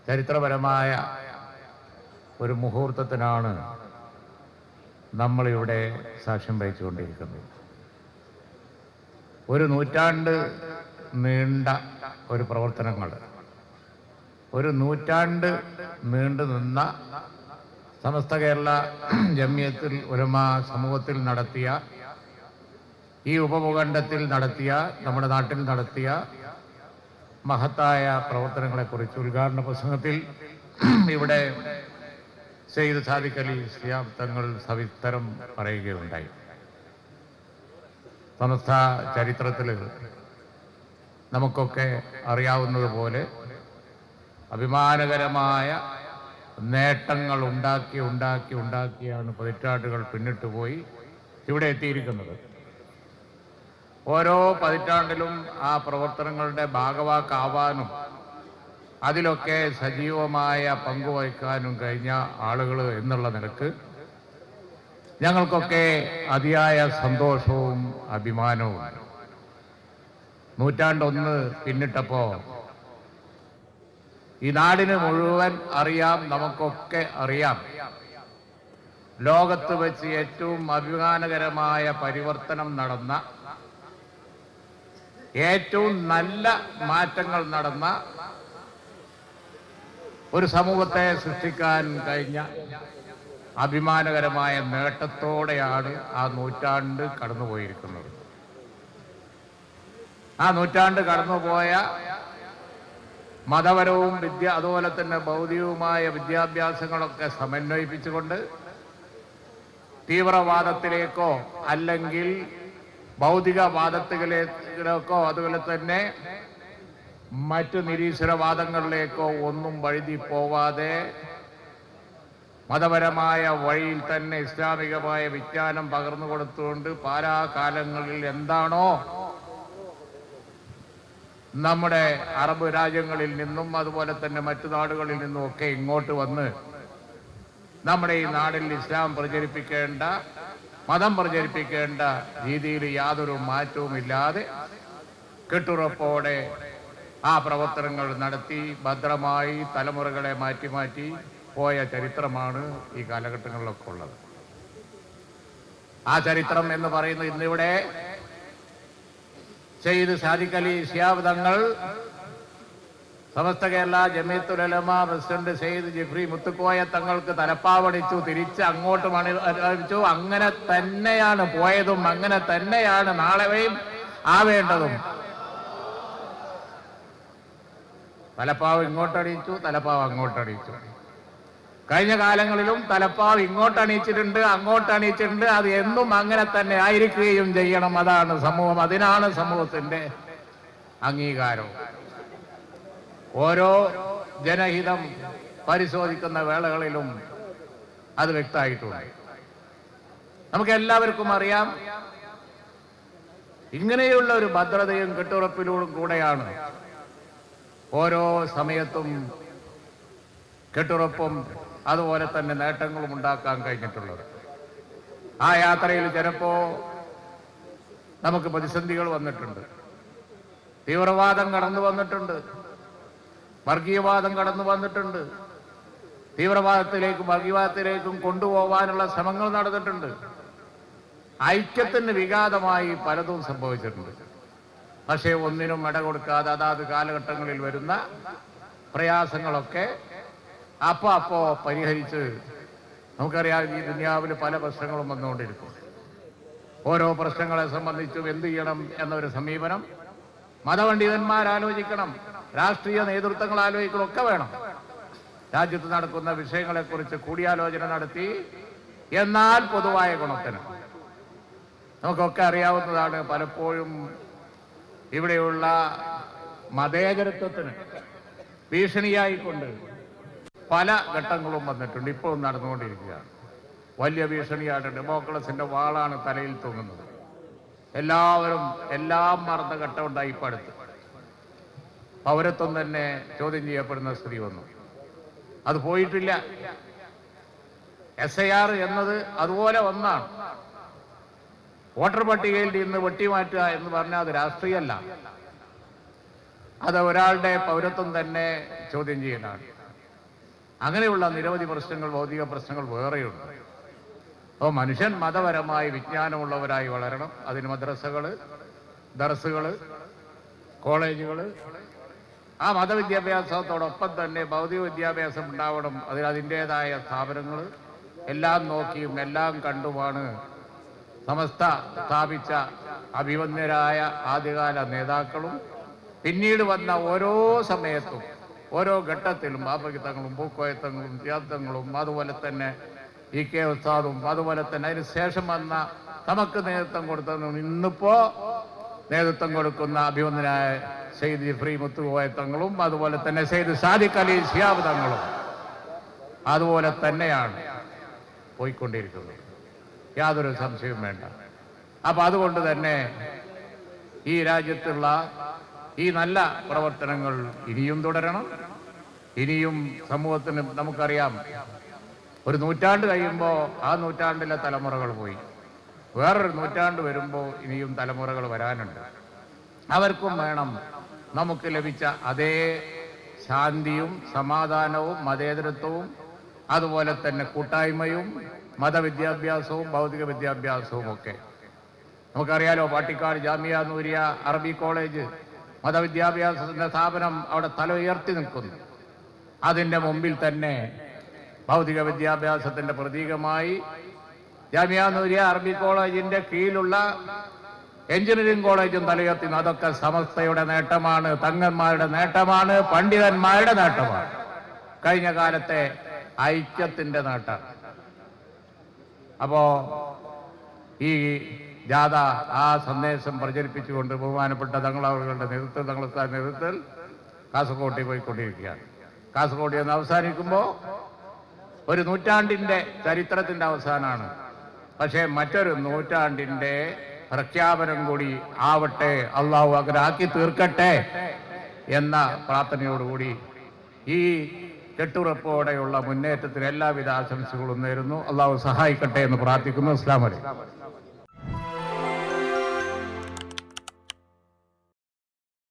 ചരിത്രപരമായ ഒരു മുഹൂർത്തത്തിനാണ് നമ്മളിവിടെ സാക്ഷ്യം വഹിച്ചുകൊണ്ടിരിക്കുന്നത്. ഒരു നൂറ്റാണ്ട് നീണ്ട ഒരു പ്രവർത്തനങ്ങൾ, ഒരു നൂറ്റാണ്ട് നീണ്ടു നിന്ന സമസ്ത കേരള ജംഇയ്യത്തുൽ ഉലമ സമൂഹത്തിൽ നടത്തിയ, ഈ ഉപഭൂഖണ്ഡത്തിൽ നടത്തിയ, നമ്മുടെ നാട്ടിൽ നടത്തിയ മഹത്തായ പ്രവർത്തനങ്ങളെക്കുറിച്ച് ഉദ്ഘാടന പ്രസംഗത്തിൽ ഇവിടെ സയ്യിദ് സാദിഖ് അലി ശിഹാബ് തങ്ങൾ സവിസ്തരം പറയുകയുണ്ടായി. സമസ്ത ചരിത്രത്തിൽ നമുക്കൊക്കെ അറിയാവുന്നതുപോലെ അഭിമാനകരമായ നേട്ടങ്ങൾ ഉണ്ടാക്കിയാണ് പതിറ്റാണ്ടുകൾ പിന്നിട്ട് പോയി ഇവിടെ എത്തിയിരിക്കുന്നത്. ഓരോ പതിറ്റാണ്ടിലും ആ പ്രവർത്തനങ്ങളുടെ ഭാഗവാക്കാവാനും അതിലൊക്കെ സജീവമായ പങ്കുവഹിക്കാനും കഴിഞ്ഞ ആളുകൾ എന്നുള്ള നിലക്ക് ഞങ്ങൾക്കൊക്കെ അതിയായ സന്തോഷവും അഭിമാനവും. നൂറ്റാണ്ടൊന്ന് പിന്നിട്ടപ്പോൾ ഈ നാടിന് മുഴുവൻ അറിയാം, നമുക്കൊക്കെ അറിയാം, ലോകത്ത് വെച്ച് ഏറ്റവും അഭിമാനകരമായ പരിവർത്തനം നടന്ന, ഏറ്റവും നല്ല മാറ്റങ്ങൾ നടന്ന ഒരു സമൂഹത്തെ സൃഷ്ടിക്കാൻ കഴിഞ്ഞ അഭിമാനകരമായ നേട്ടത്തോടെയാണ് ആ നൂറ്റാണ്ട് കടന്നുപോയിരിക്കുന്നത്. ആ നൂറ്റാണ്ട് കടന്നുപോയ മതപരവും അതുപോലെ തന്നെ ഭൗതികവുമായ വിദ്യാഭ്യാസങ്ങളൊക്കെ സമന്വയിപ്പിച്ചുകൊണ്ട് തീവ്രവാദത്തിലേക്കോ അല്ലെങ്കിൽ ഭൗതികവാദത്തിലേക്കോ അതുപോലെ തന്നെ മറ്റു നിരീശ്വരവാദങ്ങളിലേക്കോ ഒന്നും വഴുതി പോവാതെ മതപരമായ വഴിയിൽ തന്നെ ഇസ്ലാമികമായ വിജ്ഞാനം പകർന്നു കൊടുത്തുകൊണ്ട് പാരാകാലങ്ങളിൽ എന്താണോ നമ്മുടെ അറബ് രാജ്യങ്ങളിൽ നിന്നും അതുപോലെ തന്നെ മറ്റു നാടുകളിൽ നിന്നും ഒക്കെ ഇങ്ങോട്ട് വന്ന് നമ്മുടെ ഈ നാടിൽ ഇസ്ലാം പ്രചരിപ്പിക്കേണ്ട, മതം പ്രചരിപ്പിക്കേണ്ട രീതിയിൽ യാതൊരു മാറ്റവുമില്ലാതെ കെട്ടുറപ്പോടെ ആ പ്രവർത്തനങ്ങൾ നടത്തി ഭദ്രമായി തലമുറകളെ മാറ്റി പോയ ചരിത്രമാണ് ഈ കാലഘട്ടങ്ങളിലൊക്കെ ഉള്ളത്. ആ ചരിത്രം എന്ന് പറയുന്നത് ഇന്നിവിടെ സയ്യിദ് സാദിഖ് അലി ശിഹാബ് തങ്ങൾ, സമസ്ത കേരള ജംഇയ്യത്തുൽ ഉലമ പ്രസിഡന്റ് സയ്യിദ് ജിഫ്രി മുത്തുക്കോയ തങ്ങൾക്ക് തലപ്പാവടിച്ചു, തിരിച്ച് അങ്ങോട്ട് മണിച്ചു. അങ്ങനെ തന്നെയാണ് പോയതും, അങ്ങനെ തന്നെയാണ് നാളെയും ആവേണ്ടതും. തലപ്പാവ് ഇങ്ങോട്ടടിച്ചു, തലപ്പാവ് അങ്ങോട്ടടിച്ചു. കഴിഞ്ഞ കാലങ്ങളിലും തലപ്പാവ് ഇങ്ങോട്ടണിയിച്ചിട്ടുണ്ട്, അങ്ങോട്ടണിയിച്ചിട്ടുണ്ട്. അത് എന്നും അങ്ങനെ തന്നെ ആയിരിക്കുകയും ചെയ്യണം. അതാണ് സമൂഹം, അതിനാണ് സമൂഹത്തിന്റെ അംഗീകാരം. ഓരോ ജനഹിതം പരിശോധിക്കുന്ന വേളകളിലും അത് വ്യക്തമായിട്ടുണ്ട്. നമുക്ക് എല്ലാവർക്കും അറിയാം, ഇങ്ങനെയുള്ള ഒരു ഭദ്രതയും കെട്ടുറപ്പിലൂടെ കൂടെയാണ് ഓരോ സമയത്തും കെട്ടുറപ്പും അതുപോലെ തന്നെ നേട്ടങ്ങളും ഉണ്ടാക്കാൻ കഴിഞ്ഞിട്ടുള്ളത്. ആ യാത്രയിൽ ചിലപ്പോ നമുക്ക് പ്രതിസന്ധികൾ വന്നിട്ടുണ്ട്, തീവ്രവാദം കടന്നു വന്നിട്ടുണ്ട്, വർഗീയവാദം കടന്നു വന്നിട്ടുണ്ട്, തീവ്രവാദത്തിലേക്കും വർഗീയവാദത്തിലേക്കും കൊണ്ടുപോകാനുള്ള ശ്രമങ്ങൾ നടന്നിട്ടുണ്ട്. ഐക്യത്തിന് വിഘാതമായി പലതും സംഭവിച്ചിട്ടുണ്ട്. പക്ഷേ ഒന്നിനും ഇട കൊടുക്കാതെ അതാത് കാലഘട്ടങ്ങളിൽ വരുന്ന പ്രയാസങ്ങളൊക്കെ അപ്പോ പരിഹരിച്ച്, നമുക്കറിയാം ഈ ദുനിയാവിൽ പല പ്രശ്നങ്ങളും വന്നുകൊണ്ടിരിക്കും. ഓരോ പ്രശ്നങ്ങളെ സംബന്ധിച്ചും എന്ത് ചെയ്യണം എന്നൊരു സമീപനം മതപണ്ഡിതന്മാർ ആലോചിക്കണം, രാഷ്ട്രീയ നേതൃത്വങ്ങൾ ആലോചിക്കണം, ഒക്കെ വേണം. രാജ്യത്ത് നടക്കുന്ന വിഷയങ്ങളെക്കുറിച്ച് കൂടിയാലോചന നടത്തി, എന്നാൽ പൊതുവായ ഗുണത്തിന്. നമുക്കൊക്കെ അറിയാവുന്നതാണ്, പലപ്പോഴും ഇവിടെയുള്ള മതേതരത്വത്തിന് ഭീഷണിയായിക്കൊണ്ട് പല ഘട്ടങ്ങളും വന്നിട്ടുണ്ട്, ഇപ്പോഴും നടന്നുകൊണ്ടിരിക്കുകയാണ്. വലിയ ഭീഷണിയായിട്ട് ഡെമോക്രസിന്റെ വാളാണ് തലയിൽ തൂങ്ങുന്നത്. എല്ലാം മറന്ന ഘട്ടമുണ്ടായി. ഇപ്പം അടുത്ത് പൗരത്വം തന്നെ ചോദ്യം ചെയ്യപ്പെടുന്ന സ്ഥിതി വന്നു. അത് പോയിട്ടില്ല. SIR എന്നത് അതുപോലെ ഒന്നാണ്. വോട്ടർ പട്ടികയിൽ നിന്ന് വെട്ടിമാറ്റുക എന്ന് പറഞ്ഞാൽ അത് രാഷ്ട്രീയമല്ല, അത് ഒരാളുടെ പൗരത്വം തന്നെ ചോദ്യം ചെയ്യലാണ്. അങ്ങനെയുള്ള നിരവധി പ്രശ്നങ്ങൾ, ഭൗതിക പ്രശ്നങ്ങൾ വേറെയുണ്ട്. അപ്പോൾ മനുഷ്യൻ മതപരമായി വിജ്ഞാനമുള്ളവരായി വളരണം. അതിന് മദ്രസകൾ, ദർസുകൾ, കോളേജുകൾ, ആ മതവിദ്യാഭ്യാസത്തോടൊപ്പം തന്നെ ഭൗതിക വിദ്യാഭ്യാസം ഉണ്ടാവണം. അതിൻ്റേതായ സ്ഥാപനങ്ങൾ എല്ലാം നോക്കിയും എല്ലാം കണ്ടുമാണ് സമസ്ത സ്ഥാപിച്ച അഭിവന്യരായ ആദ്യകാല നേതാക്കളും പിന്നീട് വന്ന ഓരോ സമയത്തും ഓരോ ഘട്ടത്തിലും ബാപ്പകിത്തങ്ങളും പൂക്കോയത്തങ്ങളും ത്യാത്തങ്ങളും അതുപോലെ തന്നെ EK ഉസ്താദും അതുപോലെ തന്നെ അതിന് ശേഷം വന്ന നമുക്ക് നേതൃത്വം കൊടുത്തതും ഇന്നിപ്പോ നേതൃത്വം കൊടുക്കുന്ന അഭിവന്ദനായ സയ്യിദ് ജിഫ്രി മുത്തുകോയ തങ്ങളും അതുപോലെ തന്നെ സയ്യിദ് സാദിഖ് അലി ശിഹാബ് തങ്ങളും അതുപോലെ തന്നെയാണ് പോയിക്കൊണ്ടിരിക്കുന്നത്. യാതൊരു സംശയവും വേണ്ട. അപ്പൊ അതുകൊണ്ട് തന്നെ ഈ രാജ്യത്തുള്ള ഈ നല്ല പ്രവർത്തനങ്ങൾ ഇനിയും തുടരണം. ഇനിയും സമൂഹത്തിന് നമുക്കറിയാം, ഒരു നൂറ്റാണ്ട് കഴിയുമ്പോൾ ആ നൂറ്റാണ്ടിലെ തലമുറകൾ പോയി, വേറൊരു നൂറ്റാണ്ട് വരുമ്പോൾ ഇനിയും തലമുറകൾ വരാനുണ്ട്. അവർക്കും വേണം നമുക്ക് ലഭിച്ച അതേ ശാന്തിയും സമാധാനവും മതേതരത്വവും അതുപോലെ തന്നെ കൂട്ടായ്മയും മതവിദ്യാഭ്യാസവും ഭൗതിക വിദ്യാഭ്യാസവും ഒക്കെ. നമുക്കറിയാലോ, പാട്ടിക്കാട് ജാമിയ നൂരിയ അറബി കോളേജ് മതവിദ്യാഭ്യാസത്തിന്റെ സ്ഥാപനം അവിടെ തല ഉയർത്തി നിൽക്കുന്നു. അതിൻ്റെ മുമ്പിൽ തന്നെ ഭൗതിക വിദ്യാഭ്യാസത്തിന്റെ പ്രതീകമായി ജാമിയ നൂരിയ അറബി കോളേജിന്റെ കീഴിലുള്ള എഞ്ചിനീയറിംഗ് കോളേജും തലയുയർത്തുന്നു. അതൊക്കെ സമസ്തയുടെ നേട്ടമാണ്, തങ്ങന്മാരുടെ നേട്ടമാണ്, പണ്ഡിതന്മാരുടെ നേട്ടമാണ്, കഴിഞ്ഞ കാലത്തെ ഐക്യത്തിന്റെ നേട്ടം. അപ്പോ ഈ ജാഥ ആ സന്ദേശം പ്രചരിപ്പിച്ചുകൊണ്ട് ബഹുമാനപ്പെട്ട തങ്ങളവരുടെ നേതൃത്വത്തിൽ കാസർഗോഡ് പോയിക്കൊണ്ടിരിക്കുകയാണ്. കാസർഗോഡ് എന്ന് അവസാനിക്കുമ്പോൾ ഒരു നൂറ്റാണ്ടിന്റെ ചരിത്രത്തിന്റെ അവസാനമാണ്. പക്ഷേ മറ്റൊരു നൂറ്റാണ്ടിന്റെ പ്രഖ്യാപനം കൂടി ആവട്ടെ, അള്ളാഹു ആക്കി തീർക്കട്ടെ എന്ന പ്രാർത്ഥനയോടുകൂടി ഈ കെട്ടുറപ്പോടെയുള്ള മുന്നേറ്റത്തിന് എല്ലാവിധ ആശംസകളും നേരുന്നു. അള്ളാഹു സഹായിക്കട്ടെ എന്ന് പ്രാർത്ഥിക്കുന്നു. അസ്സലാമു അലൈക്കും.